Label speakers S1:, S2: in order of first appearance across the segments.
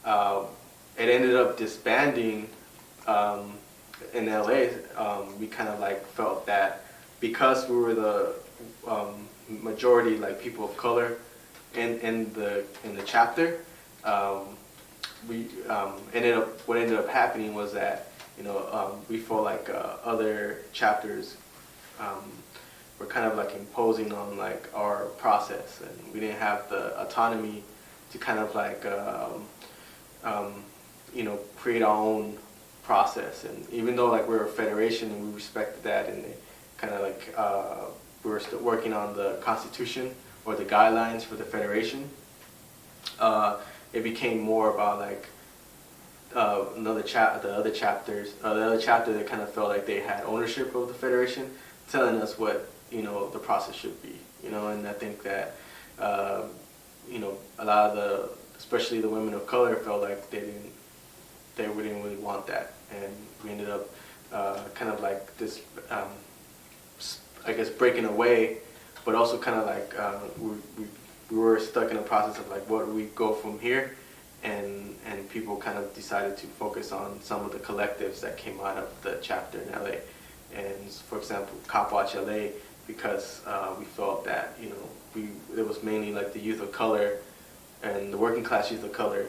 S1: it ended up disbanding in LA. We kind of like felt that because we were the majority, like people of color in the chapter, we what ended up happening was that we felt like other chapters were kind of like imposing on like our process, and we didn't have the autonomy to kind of like create our own process. And even though like we're a federation and we respected that, and they kind of like we were still working on the constitution or the guidelines for the federation, it became more about like the other chapter that kind of felt like they had ownership of the federation, telling us what the process should be. And I think that a lot of especially the women of color felt like they didn't really want that, and we ended up kind of like this, I guess, breaking away, but also kind of like we were stuck in a process of like, what do we go from here, and people kind of decided to focus on some of the collectives that came out of the chapter in LA, and for example, CopWatch LA, because we felt that it was mainly like the youth of color and the working class youth of color.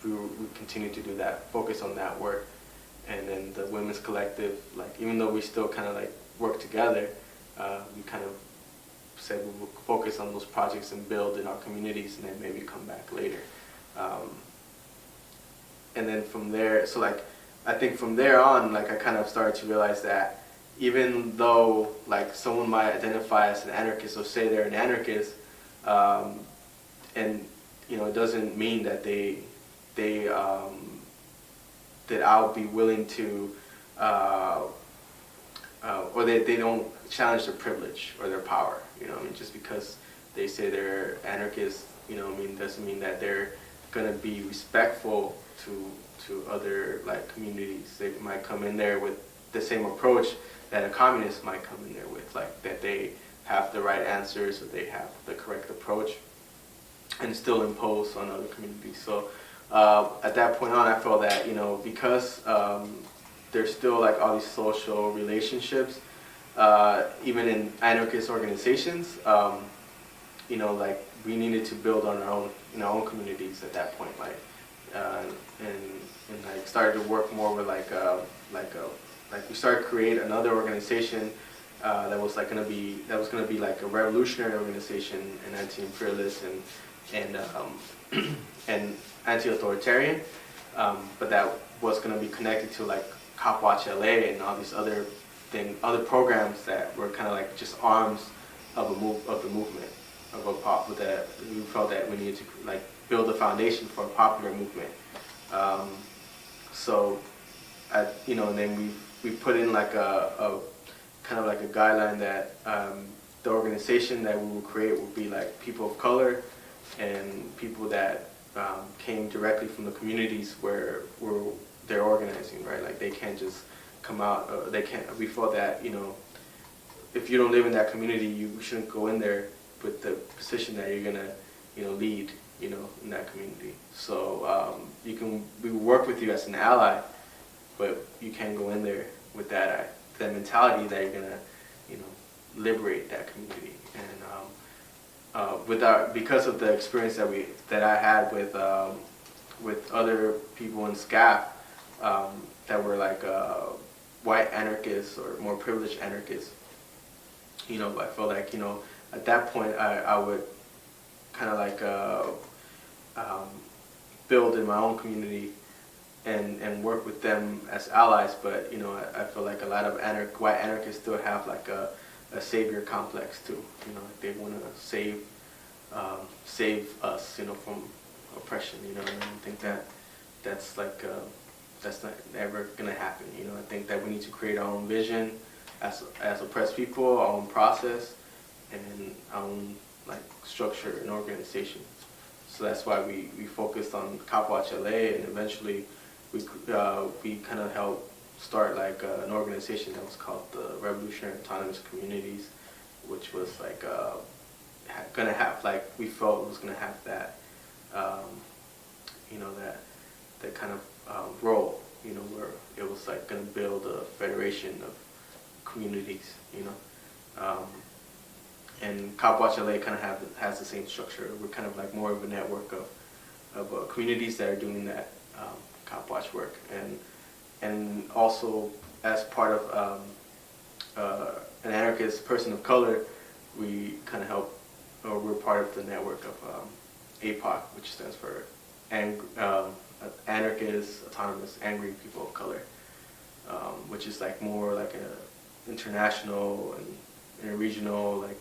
S1: We continued to do that, focus on that work. And then the women's collective, like even though we still kind of like work together, we kind of said we will focus on those projects and build in our communities, and then maybe come back later. And then from there, so like I think from there on, like I kind of started to realize that even though like someone might identify as an anarchist or say they're an anarchist, and it doesn't mean that that I'll be willing to, or they don't challenge their privilege or their power. Just because they say they're anarchists, doesn't mean that they're gonna be respectful to other like communities. They might come in there with the same approach that a communist might come in there with, like that they have the right answers or they have the correct approach, and still impose on other communities. So at that point on, I felt that because there's still like all these social relationships, even in anarchist organizations, like we needed to build on our own communities at that point, like and like started to work more with like we started to create another organization that was gonna be like a revolutionary organization, and anti-imperialist and anti-authoritarian, but that was going to be connected to like CopWatch LA and all these other programs that were kind of like just arms of the movement that we felt that we needed to like build a foundation for a popular movement. And then we put in like a kind of like a guideline that the organization that we will create will be like people of color and people that came directly from the communities where they're organizing, right? Like they can't just come out. We felt that if you don't live in that community, you shouldn't go in there with the position that you're gonna lead in that community. So we work with you as an ally, but you can't go in there with that mentality that you're gonna liberate that community. And because of the experience that I had with other people in Scaf that were like white anarchists or more privileged anarchists, I felt like at that point I would kind of like build in my own community and work with them as allies. But I feel like a lot of white anarchists still have like a savior complex too. Like they want to save us, from oppression. And I think that's like that's not ever gonna happen. I think that we need to create our own vision as oppressed people, our own process, and our own like structure and organization. So that's why we focused on CopWatch LA, and eventually we kind of helped start like an organization that was called the Revolutionary Autonomous Communities, which was like gonna have, like we felt it was gonna have that that kind of role, you know, where it was like going to build a federation of communities, you know. And CopWatch LA kind of has the same structure. We're kind of like more of a network of communities that are doing that CopWatch work, and also as part of an anarchist person of color, we kind of help, or we're part of the network of APOC, which stands for Anarchist, Autonomous, Angry People of Color, which is like more like an international and interregional like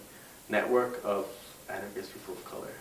S1: network of anarchist people of color.